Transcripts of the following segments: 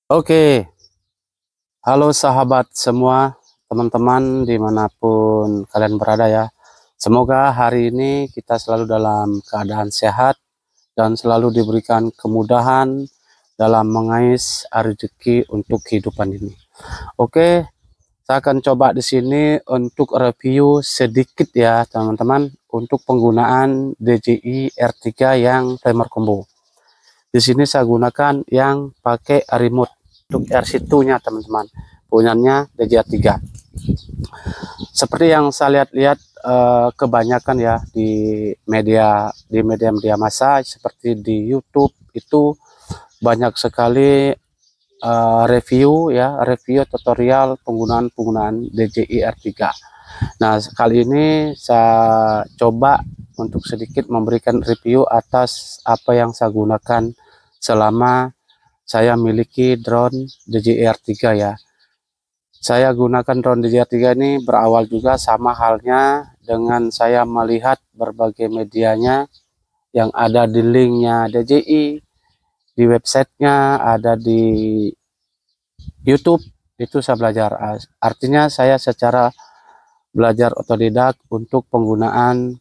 Oke, halo sahabat semua, teman-teman dimanapun kalian berada ya. Semoga hari ini kita selalu dalam keadaan sehat dan selalu diberikan kemudahan dalam mengais rezeki untuk kehidupan ini. Oke, saya akan coba di sini untuk review sedikit ya teman-teman untuk penggunaan DJI R3 yang timer combo. Di sini saya gunakan yang pakai remote untuk RC2-nya teman-teman, punyanya DJI 3. Seperti yang saya lihat-lihat kebanyakan ya di media massa seperti di YouTube itu banyak sekali review tutorial penggunaan DJI R3. Nah, kali ini saya coba untuk sedikit memberikan review atas apa yang saya gunakan selama saya miliki drone DJI R3 ya. Saya gunakan drone DJI 3 ini berawal juga sama halnya dengan saya melihat berbagai medianya yang ada di linknya DJI, di websitenya, ada di YouTube. Itu saya belajar. Artinya saya secara belajar otodidak untuk penggunaan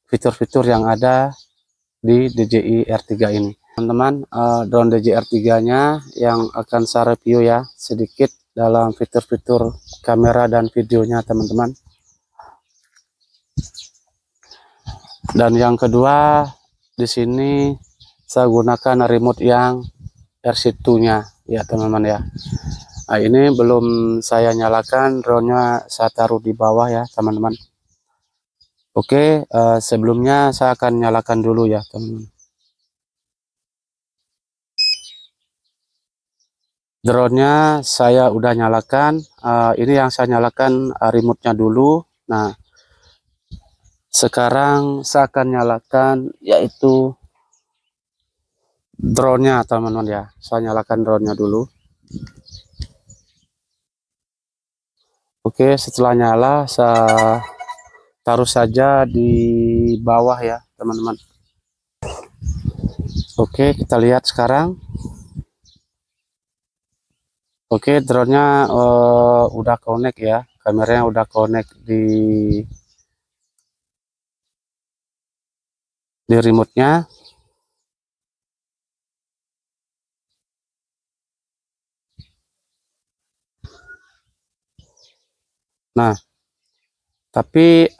fitur-fitur yang ada di DJI R3 ini. Teman-teman, drone DJI R3-nya yang akan saya review ya sedikit dalam fitur-fitur kamera dan videonya teman-teman. Dan yang kedua, di sini saya gunakan remote yang RC2-nya ya teman-teman ya. Nah, ini belum saya nyalakan drone-nya, saya taruh di bawah ya teman-teman. Oke, sebelumnya saya akan nyalakan dulu ya teman-teman. Drone-nya saya udah nyalakan. Ini yang saya nyalakan remote-nya dulu. Nah, sekarang saya akan nyalakan yaitu drone-nya teman-teman ya. Saya nyalakan drone-nya dulu. Oke, setelah nyala saya taruh saja di bawah ya teman-teman. Oke, kita lihat sekarang. Oke, drone-nya udah connect ya. Kameranya udah connect di remote-nya. Nah, tapi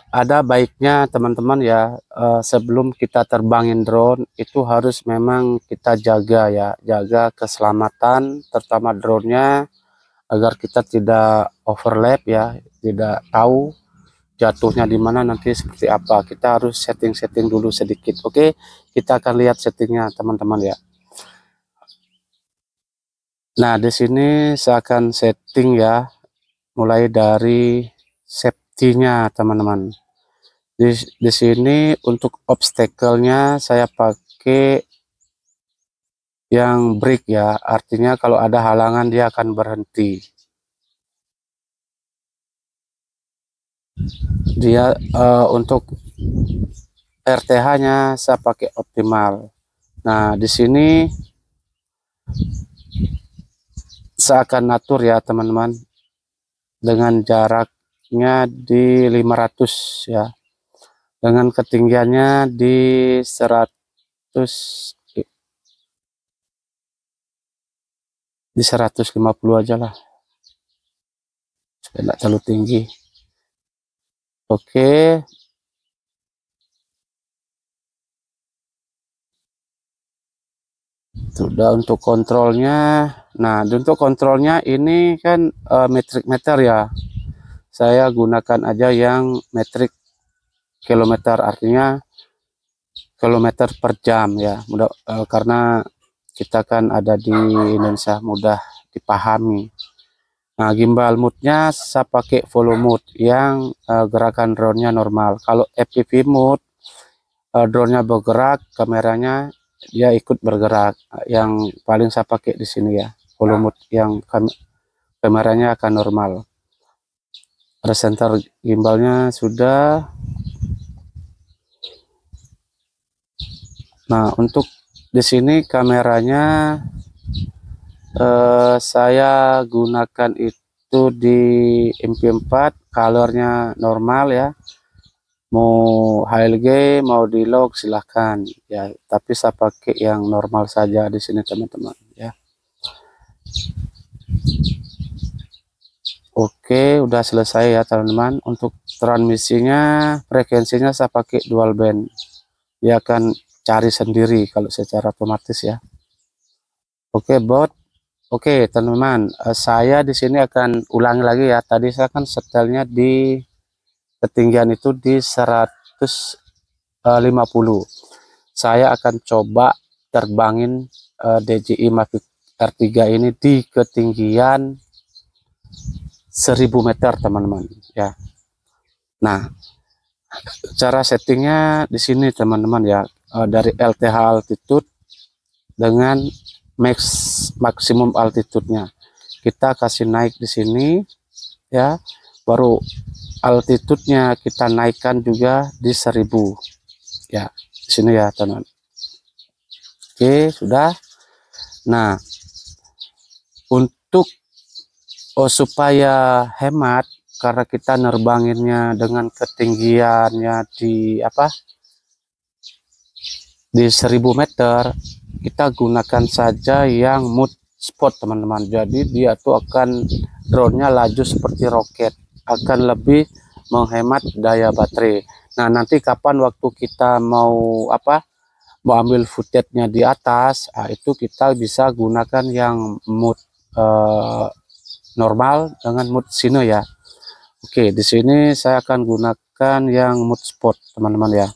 ada baiknya teman-teman ya, sebelum kita terbangin drone itu harus memang kita jaga ya, jaga keselamatan terutama drone-nya agar kita tidak overlap ya, tidak tahu jatuhnya di mana nanti seperti apa. Kita harus setting-setting dulu sedikit. Oke, kita akan lihat settingnya teman-teman ya. Nah, di sini saya akan setting ya, mulai dari safety-nya teman-teman. Di sini untuk obstacle-nya saya pakai yang brake ya, artinya kalau ada halangan dia akan berhenti. Dia untuk RTH-nya saya pakai optimal. Nah, di sini saya akan atur ya teman-teman dengan jaraknya di 500 ya, dengan ketinggiannya di 100, di 150 aja lah supaya tidak terlalu tinggi. Oke, sudah untuk kontrolnya. Nah, untuk kontrolnya ini kan metric meter ya, saya gunakan aja yang metrik kilometer, artinya kilometer per jam ya, mudah karena kita kan ada di Indonesia, mudah dipahami. Nah, gimbal mode-nya saya pakai follow mode yang gerakan drone-nya normal. Kalau FPV mode, drone-nya bergerak, kameranya dia ikut bergerak. Yang paling saya pakai di sini ya, follow mode yang kameranya akan normal. Presenter gimbalnya sudah. Nah, untuk di sini kameranya Saya gunakan itu di MP4, colornya normal ya, mau HLG mau di lock silahkan ya, tapi saya pakai yang normal saja di sini teman-teman ya. Oke, udah selesai ya teman-teman. Untuk transmisinya, frekuensinya saya pakai dual band, dia akan cari sendiri kalau secara otomatis ya. Oke bot. Oke teman-teman, saya di sini akan ulangi lagi ya. Tadi saya kan setelnya di ketinggian itu di 150. Saya akan coba terbangin DJI Mavic R3 ini di ketinggian 1000 meter teman-teman ya. Nah, cara settingnya di sini teman-teman ya, dari LTH altitude dengan maksimum altitude-nya kita kasih naik di sini ya, baru altitude-nya kita naikkan juga di 1000 ya, di sini ya teman. Oke sudah. Nah, untuk supaya hemat, karena kita nerbanginnya dengan ketinggiannya di di 1000 meter, kita gunakan saja yang mood spot teman-teman. Jadi dia tuh akan drone-nya laju seperti roket, akan lebih menghemat daya baterai. Nah, nanti kapan waktu kita mau mau ambil footage-nya di atas, itu kita bisa gunakan yang mood normal dengan mood sino ya. Oke, di sini saya akan gunakan yang mood spot teman-teman ya.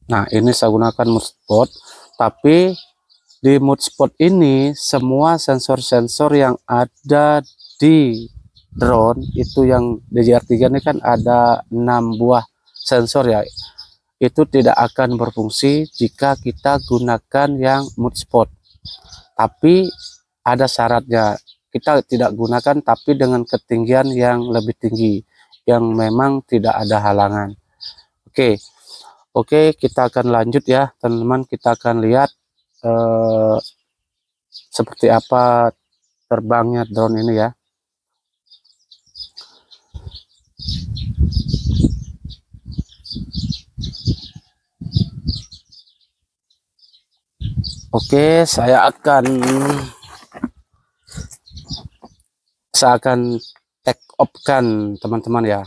Nah, ini saya gunakan mood spot, tapi di mood spot ini semua sensor-sensor yang ada di drone itu, yang DJI-R3 ini kan ada 6 buah sensor ya, itu tidak akan berfungsi jika kita gunakan yang mood spot. Tapi ada syaratnya, kita tidak gunakan tapi dengan ketinggian yang lebih tinggi, yang memang tidak ada halangan. Oke, kita akan lanjut ya teman-teman. Kita akan lihat seperti apa terbangnya drone ini ya. Oke, saya akan take off kan teman-teman ya.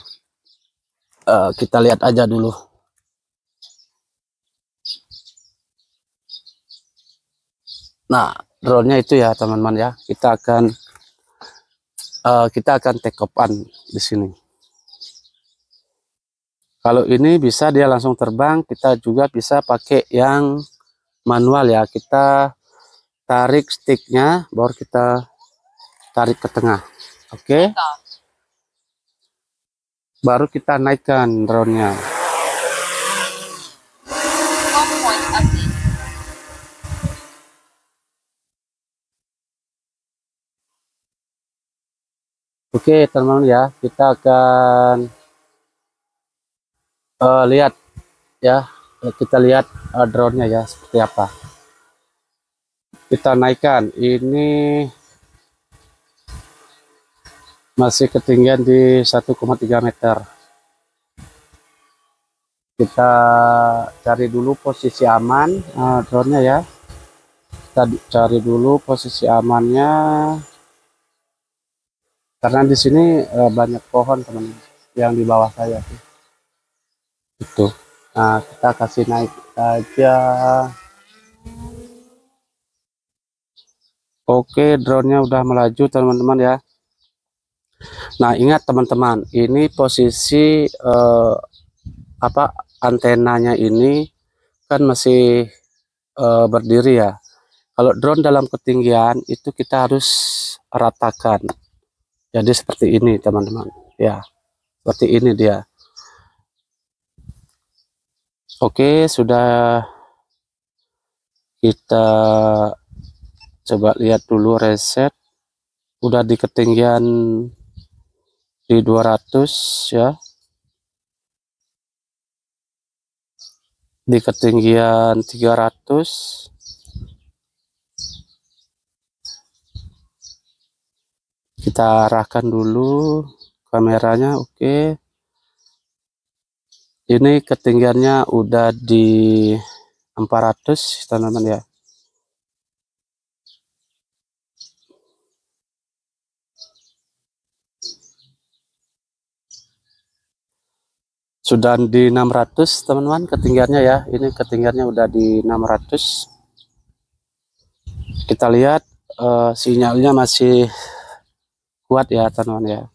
Kita lihat aja dulu. Nah, drone-nya itu ya teman-teman ya. Kita akan take off-an di sini. Kalau ini bisa dia langsung terbang, kita juga bisa pakai yang manual ya. Kita tarik sticknya, baru kita tarik ke tengah. Oke. Baru kita naikkan drone-nya. Oke teman-teman ya, kita akan lihat ya, kita lihat drone-nya ya seperti apa. Kita naikkan, ini masih ketinggian di 1,3 meter. Kita cari dulu posisi aman drone-nya ya. Kita cari dulu posisi amannya, karena di sini banyak pohon teman-teman yang di bawah saya tuh. Itu. Nah, kita kasih naik aja. Oke, drone-nya udah melaju teman-teman ya. Nah, ingat teman-teman, ini posisi antenanya ini kan masih berdiri ya. Kalau drone dalam ketinggian itu kita harus ratakan. Jadi seperti ini teman-teman. Ya, seperti ini dia. Oke, sudah. Kita coba lihat dulu reset. Udah di ketinggian di 200 ya. Di ketinggian 300. Kita arahkan dulu kameranya. Oke, ini ketinggiannya udah di 400 teman-teman ya. Sudah di 600 teman-teman ketinggiannya ya. Ini ketinggiannya udah di 600. Kita lihat sinyalnya masih kuat ya teman-teman ya.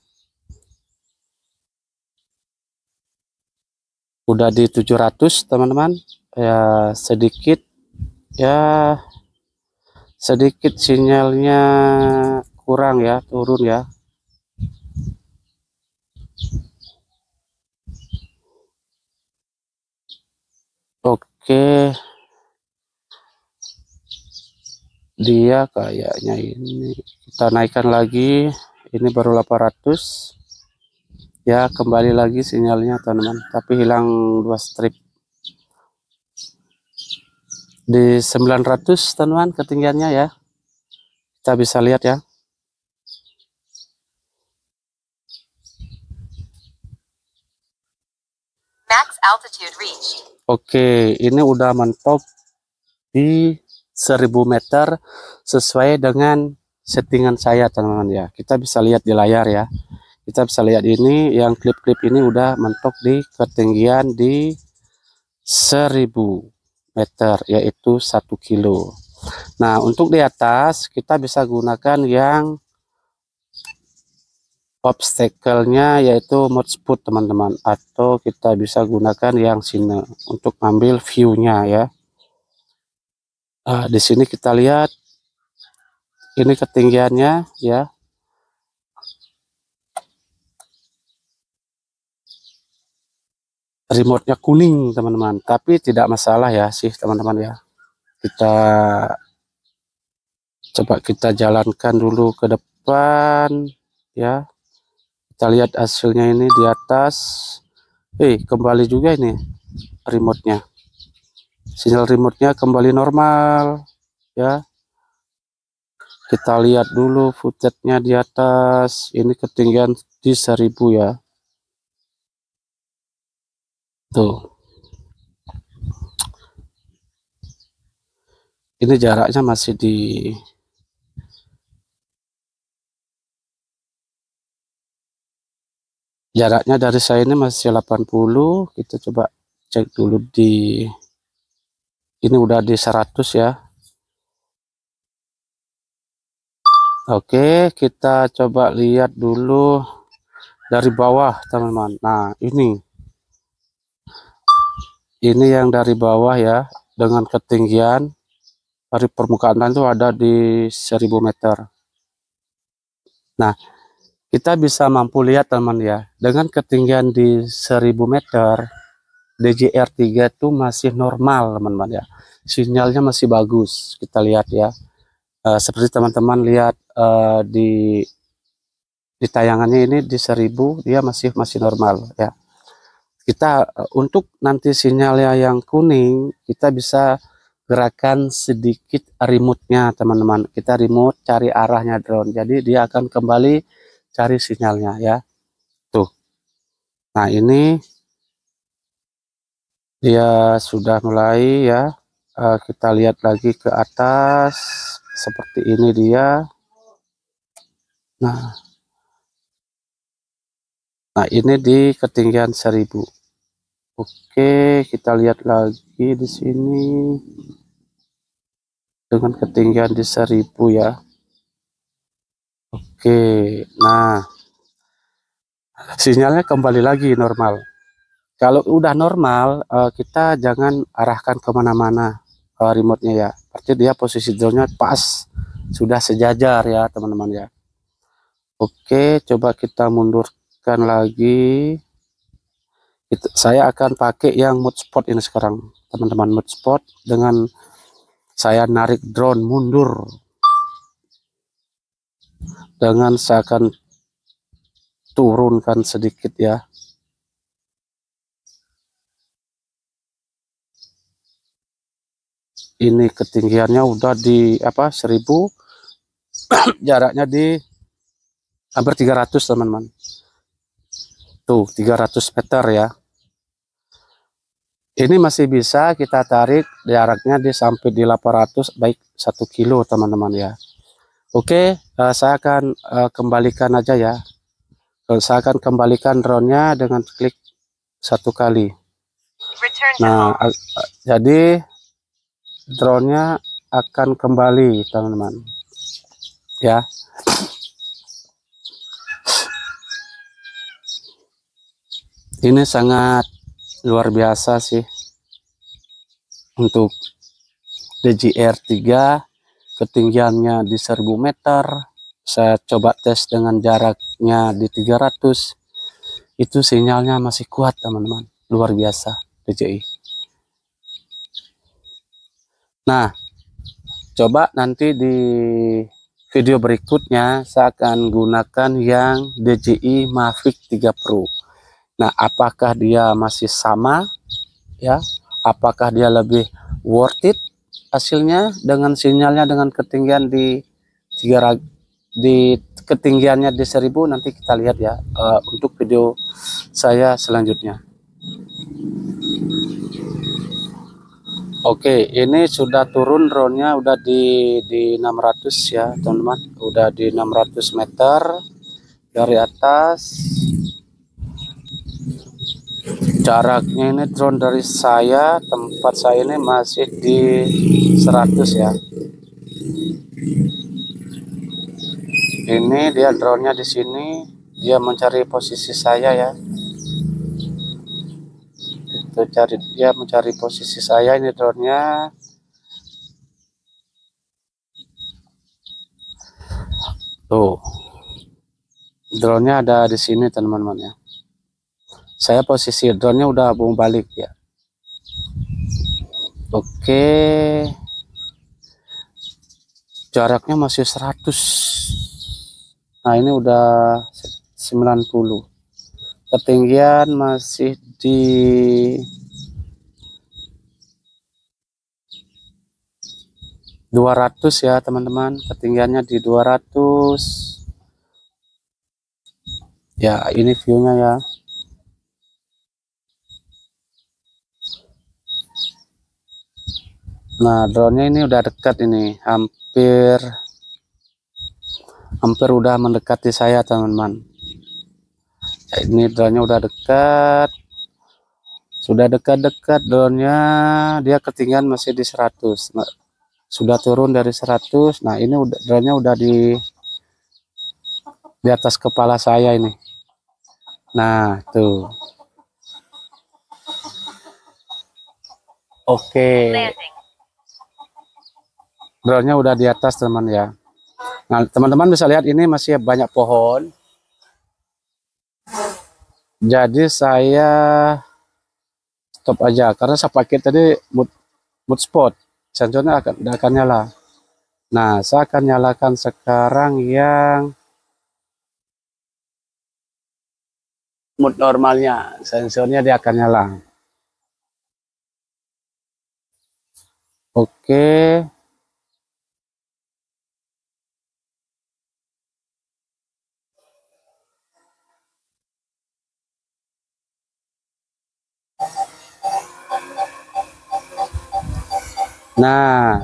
Udah di 700 teman-teman ya. Sedikit sinyalnya kurang ya, turun ya. Oke, dia kayaknya ini kita naikkan lagi. Ini baru 800 ya, kembali lagi sinyalnya teman-teman, tapi hilang 2 strip. Di 900 teman-teman ketinggiannya ya, kita bisa lihat ya. Max altitude reached. Oke, ini udah mentok di 1000 meter sesuai dengan settingan saya teman-teman ya. Kita bisa lihat di layar ya. Kita bisa lihat ini yang klip-klip ini udah mentok di ketinggian di 1000 meter, yaitu 1 kilo. Nah, untuk di atas kita bisa gunakan yang obstacle-nya yaitu mode spot teman-teman, atau kita bisa gunakan yang sini untuk ambil view-nya ya. Di sini kita lihat ini ketinggiannya ya. Remote-nya kuning teman-teman, tapi tidak masalah ya sih teman-teman ya. Kita coba kita jalankan dulu ke depan ya. Kita lihat hasilnya ini di atas. Kembali juga ini remote-nya. Sinyal remote-nya kembali normal ya. Kita lihat dulu footage-nya di atas. Ini ketinggian di 1000 ya. Tuh. Ini jaraknya masih di jaraknya dari saya ini masih 80. Kita coba cek dulu di ini udah di 100 ya. Oke, kita coba lihat dulu dari bawah teman-teman. Nah, ini yang dari bawah ya, dengan ketinggian dari permukaan itu ada di 1000 meter. Nah, kita bisa mampu lihat teman ya, dengan ketinggian di 1000 meter, DJR3 itu masih normal teman-teman ya. Sinyalnya masih bagus, kita lihat ya. Seperti teman-teman lihat di tayangannya ini di 1000 dia masih normal ya. Kita untuk nanti sinyalnya yang kuning, kita bisa gerakan sedikit remote-nya teman-teman. Kita remote cari arahnya drone, jadi dia akan kembali cari sinyalnya ya. Tuh, nah ini dia sudah mulai ya. Kita lihat lagi ke atas, seperti ini dia. Nah ini di ketinggian 1000. Oke, kita lihat lagi di sini dengan ketinggian di 1000 ya. Oke, nah sinyalnya kembali lagi normal. Kalau udah normal, kita jangan arahkan kemana-mana remote-nya ya. Berarti dia posisi drone-nya pas, sudah sejajar ya teman-teman ya. Oke, coba kita mundurkan lagi. Saya akan pakai yang mode spot ini sekarang teman-teman. Mode spot dengan saya narik drone mundur, dengan saya akan turunkan sedikit ya. Ini ketinggiannya udah di 1000, jaraknya di hampir 300 teman-teman. Tuh 300 meter ya. Ini masih bisa kita tarik jaraknya di sampai di 800 baik 1 kilo teman-teman ya. Oke, saya akan kembalikan aja ya. Saya akan kembalikan drone-nya dengan klik 1 kali. Nah, jadi drone-nya akan kembali teman-teman ya. Ini sangat luar biasa sih untuk DJI R3, ketinggiannya di 1000 meter. Saya coba tes dengan jaraknya di 300, itu sinyalnya masih kuat teman-teman, luar biasa DJI. Nah, coba nanti di video berikutnya saya akan gunakan yang DJI Mavic 3 Pro. Nah, apakah dia masih sama ya? Apakah dia lebih worth it hasilnya dengan sinyalnya dengan ketinggian di ketinggiannya di 1000? Nanti kita lihat ya untuk video saya selanjutnya. Oke, ini sudah turun drone-nya, udah di 600 ya teman-teman, udah di 600 meter dari atas. Jaraknya ini drone dari saya, tempat saya ini masih di 100 ya. Ini dia drone-nya di sini, dia mencari posisi saya ya. Itu dia mencari posisi saya, ini drone-nya. Tuh. Drone-nya ada di sini teman-teman ya. Saya posisi drone-nya udah mau balik ya. Oke. Jaraknya masih 100. Nah, ini udah 90. Ketinggian masih di 200 ya teman-teman. Ketinggiannya di 200. Ya, ini view-nya ya. Nah, drone-nya ini udah dekat, ini hampir udah mendekati saya teman-teman. Ya, ini drone-nya udah dekat, sudah dekat-dekat drone-nya. Dia ketinggian masih di 100. Nah, sudah turun dari 100. Nah, ini udah drone-nya udah di atas kepala saya ini. Nah, tuh. Oke. Drone-nya udah di atas teman ya. Nah, teman-teman bisa lihat ini masih banyak pohon. Jadi saya stop aja karena saya pakai tadi mood spot, sensornya akan nyala. Nah, saya akan nyalakan sekarang yang mood normalnya, sensornya dia akan nyala. Oke. Nah,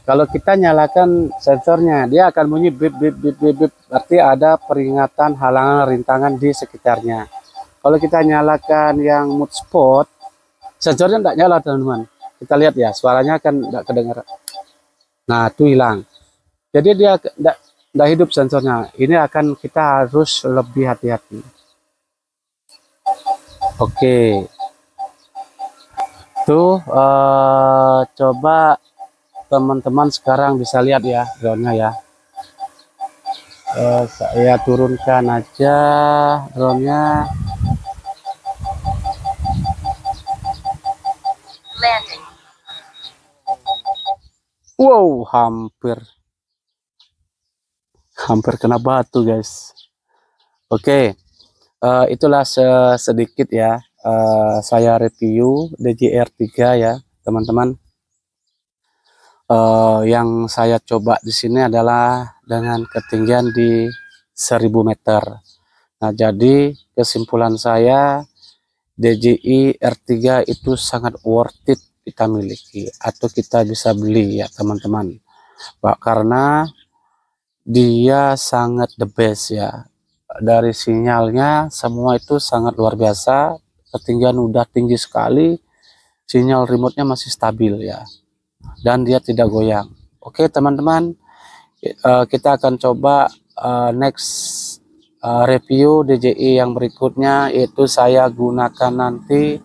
kalau kita nyalakan sensornya, dia akan bunyi bip bip bip bip bip, berarti ada peringatan halangan rintangan di sekitarnya. Kalau kita nyalakan yang mood spot, sensornya tidak nyala teman-teman. Kita lihat ya, suaranya kan tidak kedengaran. Nah, itu hilang. Jadi dia tidak hidup sensornya. Ini akan kita harus lebih hati-hati. Oke. Tuh, coba teman-teman sekarang bisa lihat ya drone-nya ya. Saya turunkan aja drone-nya. Wow, hampir kena batu guys. Oke, itulah sedikit ya saya review DJI R3 ya teman-teman. Yang saya coba di sini adalah dengan ketinggian di 1000 meter. Nah, jadi kesimpulan saya DJI R3 itu sangat worth it kita miliki atau kita bisa beli ya teman-teman, Pak, karena dia sangat the best ya. Dari sinyalnya semua itu sangat luar biasa, ketinggian udah tinggi sekali, sinyal remote-nya masih stabil ya, dan dia tidak goyang. Oke teman-teman, kita akan coba next review DJI yang berikutnya, yaitu saya gunakan nanti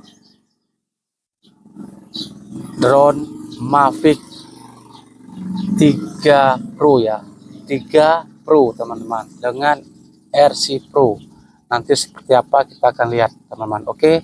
drone Mavic 3 Pro ya, 3 Pro teman-teman, dengan RC Pro. Nanti seperti apa kita akan lihat teman-teman. Oke,